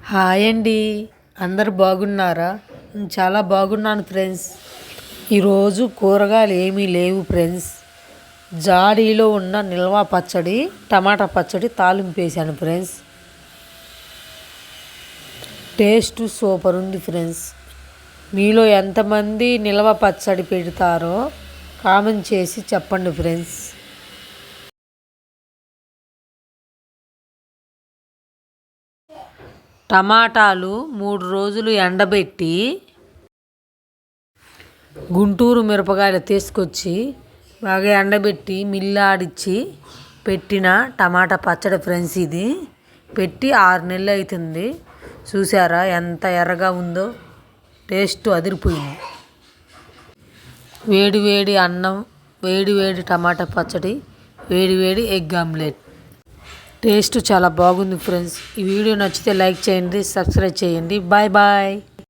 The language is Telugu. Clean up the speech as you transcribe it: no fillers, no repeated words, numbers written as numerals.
హాయ్ అండి. అందరు బాగున్నారా? నేను చాలా బాగున్నాను ఫ్రెండ్స్. ఈరోజు కూరగాయలు ఏమీ లేవు ఫ్రెండ్స్. జాడీలో ఉన్న నిల్వ పచ్చడి, టమాటా పచ్చడి తాలింపు వేసాను ఫ్రెండ్స్. టేస్ట్ సూపర్ ఉంది ఫ్రెండ్స్. మీలో ఎంతమంది నిల్వ పచ్చడి పెడతారో కామెంట్ చేసి చెప్పండి ఫ్రెండ్స్. టమాటాలు 3 రోజులు ఎండబెట్టి గుంటూరు మిరపకాయలు తీసుకొచ్చి బాగా ఎండబెట్టి మిల్లాడిచ్చి పెట్టిన టమాటా పచ్చడి ఫ్రెండ్స్. ఇది పెట్టి 6 నెలలు అవుతుంది. చూసారా ఎంత ఎర్రగా ఉందో, టేస్ట్ అదిరిపోయింది. వేడి వేడి అన్నం, వేడి వేడి టమాటా పచ్చడి, వేడి వేడి ఎగ్ ఆమ్లెట్. టేస్ట్ చాలా బాగుంది ఫ్రెండ్స్. ఈ వీడియో నచ్చితే లైక్ చేయండి, సబ్స్క్రైబ్ చేయండి. Bye bye.